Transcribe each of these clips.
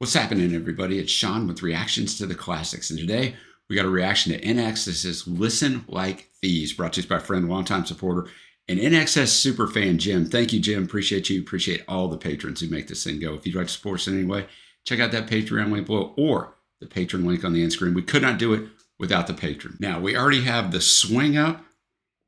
What's happening, everybody? It's Sean with Reactions to the Classics, and today we got a reaction to INXS. This is Listen Like Thieves, brought to us by a friend, longtime supporter, and INXS super fan, Jim. Thank you, Jim. Appreciate you. Appreciate all the patrons who make this thing go. If you'd like to support us in any way, check out that Patreon link below or the Patron link on the end screen. We could not do it without the Patron. Now, we already have the swing up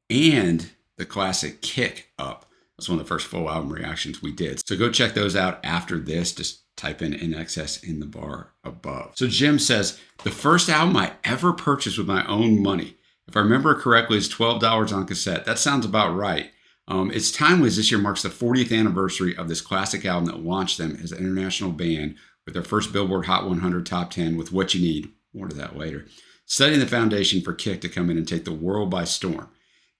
and the classic kick up. That's one of the first full album reactions we did. So go check those out after this. Just type in INXS in the bar above. So Jim says, the first album I ever purchased with my own money, if I remember correctly, is $12 on cassette. That sounds about right. It's timely as this year marks the 40th anniversary of this classic album that launched them as an international band with their first Billboard Hot 100 Top 10 with What You Need. More to that later. Setting the foundation for Kick to come in and take the world by storm.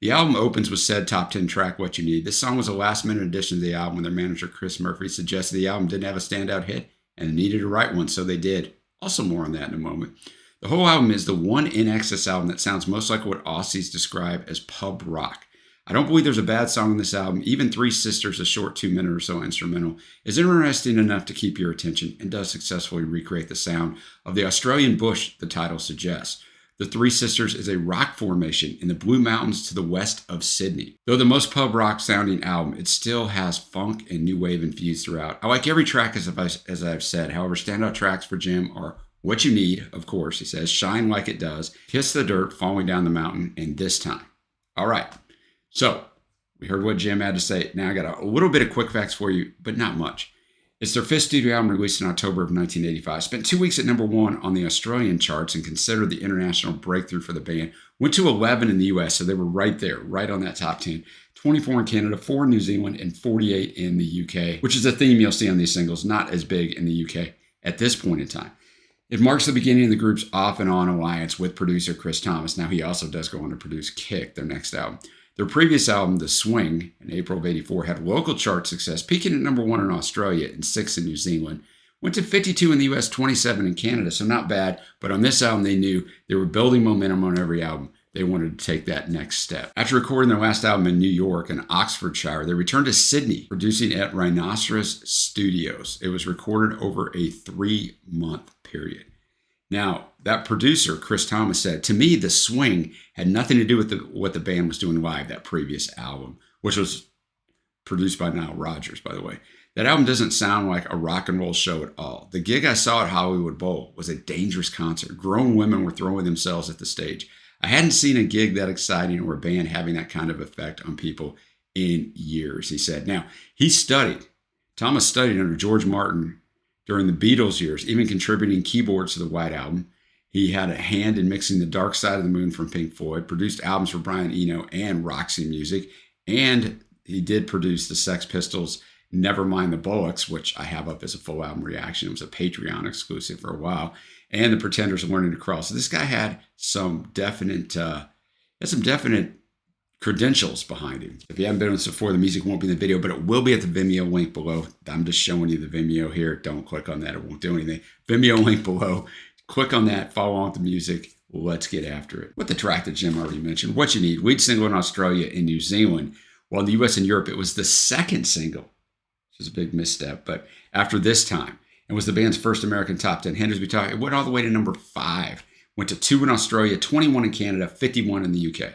The album opens with said top 10 track, What You Need. This song was a last-minute addition to the album when their manager, Chris Murphy, suggested the album didn't have a standout hit and needed to write one, so they did. Also more on that in a moment. The whole album is the one INXS album that sounds most like what Aussies describe as pub rock. I don't believe there's a bad song on this album. Even Three Sisters, a short 2-minute or so instrumental, is interesting enough to keep your attention and does successfully recreate the sound of the Australian bush the title suggests. The Three Sisters is a rock formation in the Blue Mountains to the west of Sydney. Though the most pub rock sounding album, it still has funk and new wave infused throughout. I like every track as I've said. However, standout tracks for Jim are What You Need, of course, he says, Shine Like It Does, Kiss the Dirt, Falling Down the Mountain, and This Time. All right, so we heard what Jim had to say. Now I got a little bit of quick facts for you, but not much. It's their fifth studio album released in October of 1985. Spent 2 weeks at #1 on the Australian charts and considered the international breakthrough for the band. Went to 11 in the US, so they were right there, right on that top 10. 24 in Canada, 4 in New Zealand, and 48 in the UK, which is a theme you'll see on these singles, not as big in the UK at this point in time. It marks the beginning of the group's off and on alliance with producer Chris Thomas. Now he also does go on to produce Kick, their next album. Their previous album, The Swing, in April of '84, had local chart success, peaking at #1 in Australia and 6 in New Zealand. Went to 52 in the US, 27 in Canada, so not bad. But on this album, they knew they were building momentum on every album. They wanted to take that next step. After recording their last album in New York and Oxfordshire, they returned to Sydney, producing at Rhinoceros Studios. It was recorded over a 3-month period. Now, that producer, Chris Thomas, said, to me, The Swing had nothing to do with what the band was doing live, that previous album, which was produced by Nile Rodgers, by the way. That album doesn't sound like a rock and roll show at all. The gig I saw at Hollywood Bowl was a dangerous concert. Grown women were throwing themselves at the stage. I hadn't seen a gig that exciting or a band having that kind of effect on people in years, he said. Now, Thomas studied under George Martin during the Beatles years, even contributing keyboards to the White Album. He had a hand in mixing The Dark Side of the Moon from Pink Floyd, produced albums for Brian Eno and Roxy Music, and he did produce the Sex Pistols' Nevermind the Bollocks, which I have up as a full album reaction. It was a Patreon exclusive for a while, and The Pretenders of Learning to Crawl. So this guy had some definite credentials behind him. If you haven't been with us before, the music won't be in the video, but it will be at the Vimeo link below. I'm just showing you the Vimeo here. Don't click on that. It won't do anything. Vimeo link below. Click on that. Follow on with the music. Let's get after it. With the track that Jim already mentioned, What You Need, lead single in Australia and New Zealand, while in the US and Europe, it was the second single, which is a big misstep, but after This Time, and was the band's first American top 10 hit. It went all the way to #5. Went to 2 in Australia, 21 in Canada, 51 in the UK.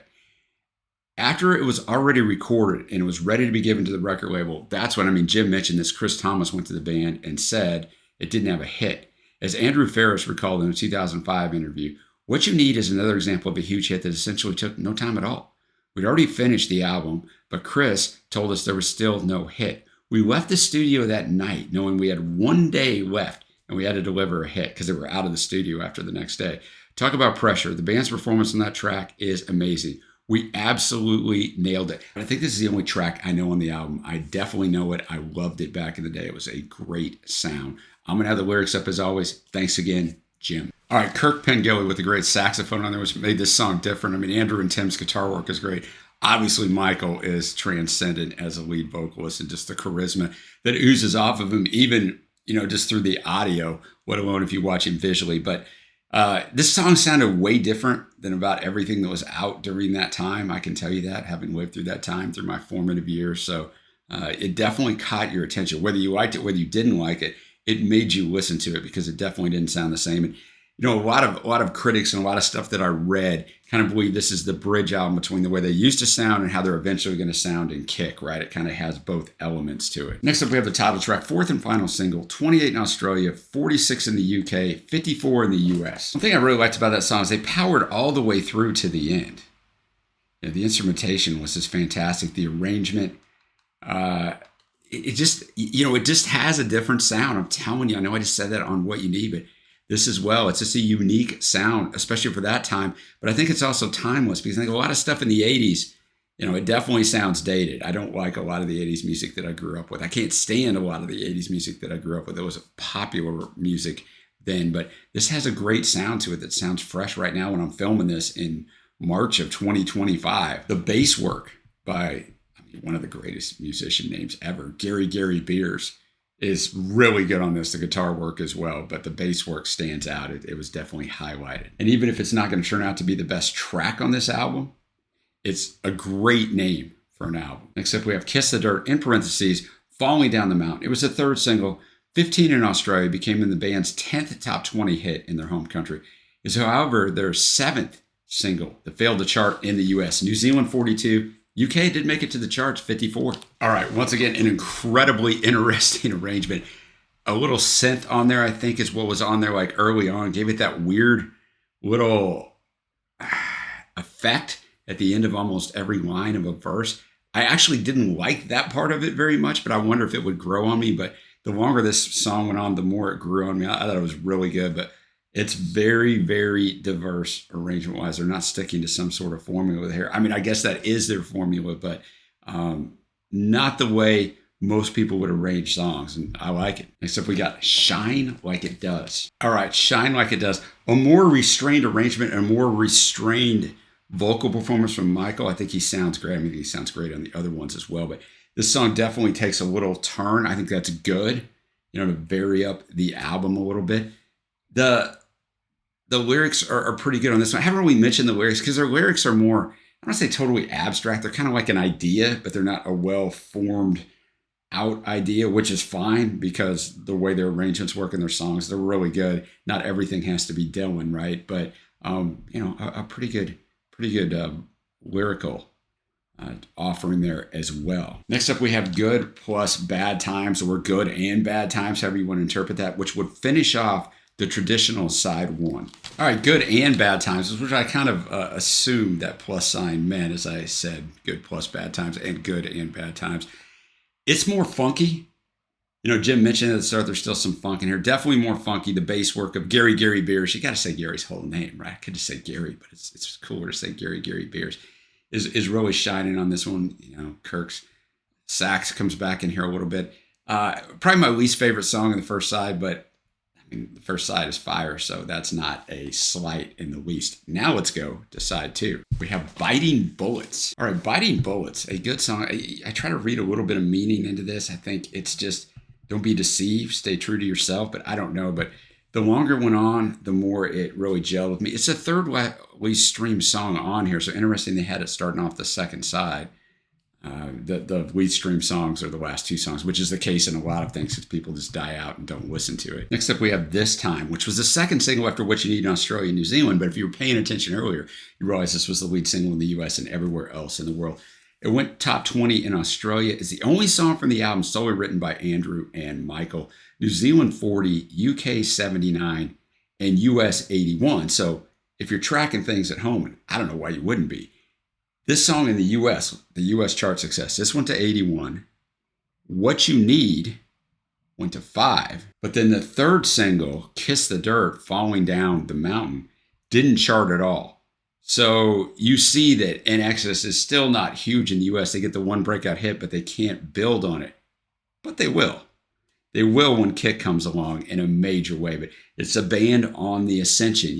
After it was already recorded and it was ready to be given to the record label, that's when, Jim mentioned this, Chris Thomas went to the band and said it didn't have a hit. As Andrew Ferris recalled in a 2005 interview, What You Need is another example of a huge hit that essentially took no time at all. We'd already finished the album, but Chris told us there was still no hit. We left the studio that night knowing we had 1 day left and we had to deliver a hit because they were out of the studio after the next day. Talk about pressure. The band's performance on that track is amazing. We absolutely nailed it. I think this is the only track I know on the album. I definitely know it. I loved it back in the day. It was a great sound. I'm going to have the lyrics up as always. Thanks again, Jim. All right, Kirk Pengilly with a great saxophone on there, which made this song different. Andrew and Tim's guitar work is great. Obviously, Michael is transcendent as a lead vocalist, and just the charisma that oozes off of him, even, just through the audio, let alone if you watch him visually. But this song sounded way different than about everything that was out during that time. I can tell you that, having lived through that time through my formative years. So it definitely caught your attention, whether you liked it, whether you didn't like it. it made you listen to it because it definitely didn't sound the same. And a lot of critics and a lot of stuff that I read kind of believe this is the bridge album between the way they used to sound and how they're eventually going to sound in Kick, right? It kind of has both elements to it. Next up, we have the title track, fourth and final single, 28 in Australia, 46 in the UK, 54 in the US. One thing I really liked about that song is they powered all the way through to the end. The instrumentation was just fantastic. The arrangement, it just has a different sound. I'm telling you, I know I just said that on What You Need, but this as well, it's just a unique sound, especially for that time. But I think it's also timeless because I think a lot of stuff in the 80s, it definitely sounds dated. I don't like a lot of the 80s music that I grew up with. I can't stand a lot of the 80s music that I grew up with. It was popular music then, but this has a great sound to it that sounds fresh right now when I'm filming this in March of 2025. The bass work by one of the greatest musician names ever, Gary Beers, is really good on this. The guitar work as well, but the bass work stands out. It was definitely highlighted. And even if it's not going to turn out to be the best track on this album, it's a great name for an album. Next up, we have Kiss the Dirt, in parentheses, Falling Down the Mountain. It was the third single, 15 in Australia, became in the band's 10th top 20 hit in their home country. Is, however, their 7th single that failed to chart in the US. New Zealand, 42. UK did make it to the charts, 54. All right, once again, an incredibly interesting arrangement. A little synth on there, I think, is what was on there like early on. Gave it that weird little effect at the end of almost every line of a verse. I actually didn't like that part of it very much, but I wonder if it would grow on me. But the longer this song went on, the more it grew on me. I thought it was really good, but it's very, very diverse arrangement-wise. They're not sticking to some sort of formula here. I mean, I guess that is their formula, but not the way most people would arrange songs, and I like it. Next up, we got Shine Like It Does. All right, Shine Like It Does. A more restrained arrangement and a more restrained vocal performance from Michael. I think he sounds great. I mean, he sounds great on the other ones as well, but this song definitely takes a little turn. I think that's good, to vary up the album a little bit. The lyrics are pretty good on this one. I haven't really mentioned the lyrics because their lyrics are more, I don't want to say totally abstract. They're kind of like an idea, but they're not a well-formed out idea, which is fine because the way their arrangements work in their songs, they're really good. Not everything has to be Dylan, right? But, a pretty good lyrical offering there as well. Next up, we have Good plus Bad Times, or Good and Bad Times, however you want to interpret that, which would finish off the traditional side one. All right, Good and Bad Times, which I kind of assumed that plus sign meant, as I said, Good plus Bad Times and Good and Bad Times. It's more funky. Jim mentioned at the start, there's still some funk in here. Definitely more funky. The bass work of Gary Beers. You got to say Gary's whole name, right? I could just say Gary, but it's cooler to say Gary Beers. Is really shining on this one. Kirk's sax comes back in here a little bit. Probably my least favorite song on the first side, but the first side is fire, so that's not a slight in the least. Now let's go to side two. We have Biting Bullets. All right, Biting Bullets, a good song. I try to read a little bit of meaning into this. I think it's just, don't be deceived, stay true to yourself, but I don't know. But the longer it went on, the more it really gelled with me. It's the third least streamed song on here, so interesting they had it starting off the second side. The lead stream songs are the last two songs, which is the case in a lot of things because people just die out and don't listen to it. Next up, we have This Time, which was the second single after What You Need in Australia and New Zealand. But if you were paying attention earlier, you realize this was the lead single in the US and everywhere else in the world. It went top 20 in Australia. It's the only song from the album solely written by Andrew and Michael. New Zealand 40, UK 79, and US 81. So if you're tracking things at home, and I don't know why you wouldn't be, this song in the US chart success, this went to 81. What You Need went to 5. But then the third single, Kiss the Dirt, Falling Down the Mountain, didn't chart at all. So you see that INXS is still not huge in the US. They get the one breakout hit, but they can't build on it. But they will. They will when Kick comes along in a major way. But it's a band on the ascension.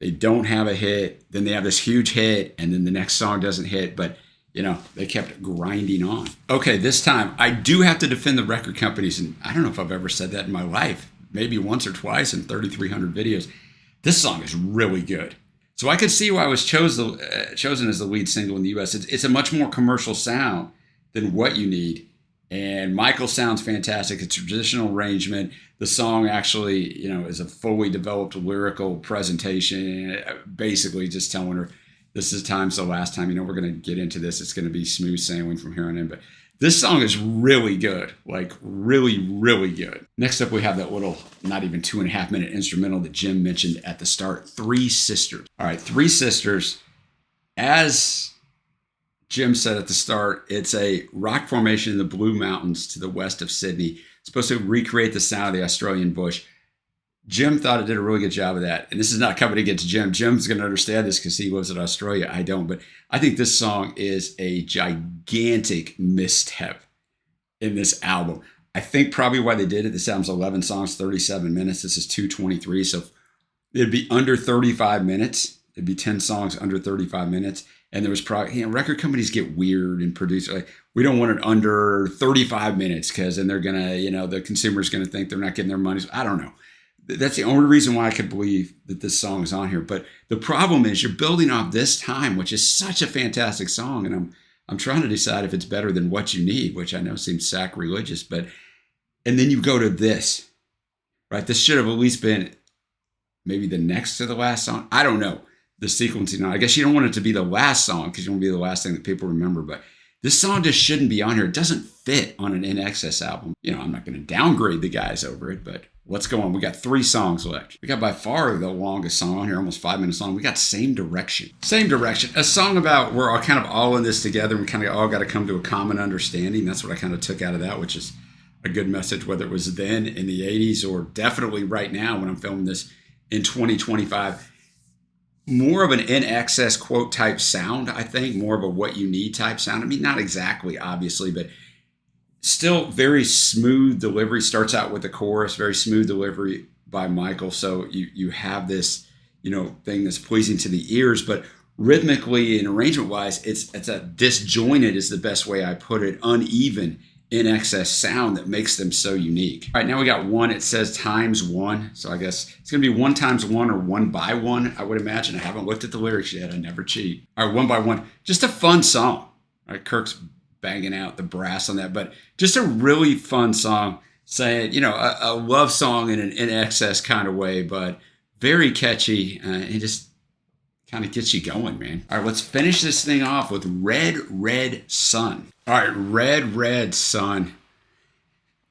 They don't have a hit, then they have this huge hit, and then the next song doesn't hit, but, they kept grinding on. Okay, this time, I do have to defend the record companies, and I don't know if I've ever said that in my life, maybe once or twice in 3,300 videos. This song is really good. So I could see why it was chosen as the lead single in the US. It's a much more commercial sound than What You Need, And Michael sounds fantastic. It's a traditional arrangement. The song actually, is a fully developed lyrical presentation, basically just telling her this is time's the last time. We're going to get into this. It's going to be smooth sailing from here on in. But this song is really good, like really, really good. Next up, we have that little, not even 2.5 minute instrumental that Jim mentioned at the start, Three Sisters. All right, Three Sisters, as Jim said at the start, it's a rock formation in the Blue Mountains to the west of Sydney. It's supposed to recreate the sound of the Australian bush. Jim thought it did a really good job of that. And this is not coming against Jim. Jim's going to understand this because he lives in Australia. I don't. But I think this song is a gigantic misstep in this album. I think probably why they did it, this album's 11 songs, 37 minutes. This is 2:23. So it'd be under 35 minutes. It'd be 10 songs under 35 minutes. And there was probably, record companies get weird and produce, like, we don't want it under 35 minutes because then they're going to, the consumer's going to think they're not getting their money. I don't know. That's the only reason why I could believe that this song is on here. But the problem is you're building off This Time, which is such a fantastic song. And I'm trying to decide if it's better than What You Need, which I know seems sacrilegious. And then you go to this, right? This should have at least been maybe the next to the last song. I don't know the sequencing. I guess you don't want it to be the last song because you want to be the last thing that people remember. But this song just shouldn't be on here. It doesn't fit on an INXS album. I'm not going to downgrade the guys over it, but let's go on. We got 3 songs left. We got by far the longest song on here, almost 5 minutes long. We got Same Direction. Same Direction, a song about we're all kind of all in this together. We kind of all got to come to a common understanding. That's what I kind of took out of that, which is a good message, whether it was then in the 80s or definitely right now when I'm filming this in 2025. More of an INXS quote type sound, I think, more of a What You Need type sound. I mean, not exactly, obviously, but still very smooth delivery. Starts out with the chorus, very smooth delivery by Michael. So you have this, thing that's pleasing to the ears, but rhythmically and arrangement wise, it's a disjointed is the best way I put it, uneven INXS sound that makes them so unique. All right, now we got one. It says ×1. So I guess it's going to be 1 × 1 or 1 by 1, I would imagine. I haven't looked at the lyrics yet. I never cheat. All right, 1 by 1. Just a fun song. All right, Kirk's banging out the brass on that, but just a really fun song saying, a love song in an INXS kind of way, but very catchy and just kind of gets you going, man. All right, let's finish this thing off with Red, Red Sun. All right, Red, Red Sun.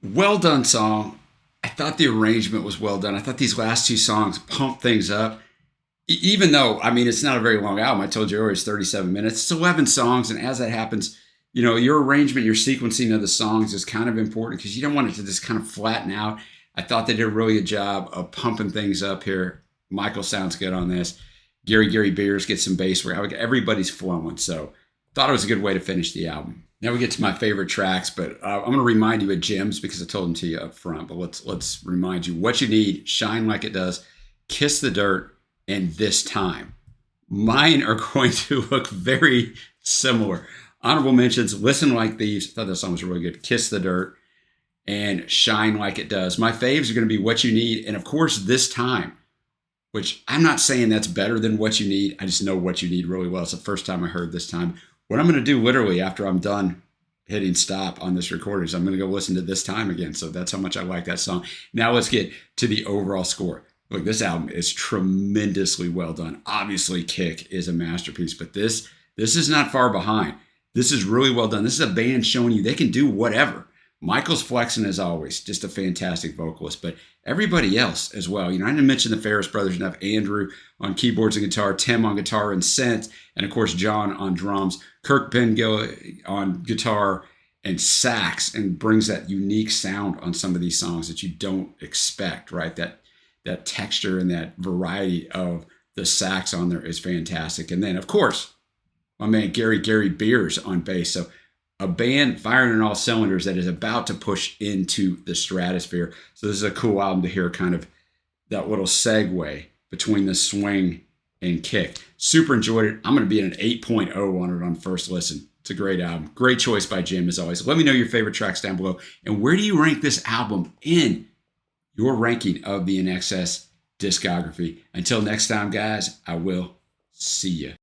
Well done song. I thought the arrangement was well done. I thought these last 2 songs pump things up. Even though, it's not a very long album. I told you earlier it's 37 minutes. It's 11 songs, and as that happens, your arrangement, your sequencing of the songs is kind of important because you don't want it to just kind of flatten out. I thought they did a really good job of pumping things up here. Michael sounds good on this. Gary Beers gets some bass work. Everybody's flowing, so thought it was a good way to finish the album. Now we get to my favorite tracks, but I'm going to remind you of Jim's because I told them to you up front. But let's remind you What You Need, Shine Like It Does, Kiss the Dirt, and This Time. Mine are going to look very similar. Honorable mentions: Listen Like Thieves. I thought that song was really good. Kiss the Dirt and Shine Like It Does. My faves are going to be What You Need and, of course, This Time, which I'm not saying that's better than What You Need. I just know What You Need really well. It's the first time I heard This Time. What I'm going to do literally after I'm done hitting stop on this recording is I'm going to go listen to This Time again. So that's how much I like that song. Now let's get to the overall score. Look, this album is tremendously well done. Obviously, Kick is a masterpiece, but this is not far behind. This is really well done. This is a band showing you they can do whatever. Michael's flexing as always, just a fantastic vocalist, but everybody else as well. I didn't mention the Ferris brothers enough. Andrew on keyboards and guitar, Tim on guitar and synth, and of course John on drums. Kirk Bengill on guitar and sax, and brings that unique sound on some of these songs that you don't expect, right? That texture and that variety of the sax on there is fantastic. And then, of course, my man Gary Beers on bass. So a band firing on all cylinders that is about to push into the stratosphere. So this is a cool album to hear kind of that little segue between the swing and kick. Super enjoyed it. I'm going to be at an 8.0 on it on first listen. It's a great album. Great choice by Jim as always. Let me know your favorite tracks down below. And where do you rank this album in your ranking of the INXS discography? Until next time, guys, I will see you.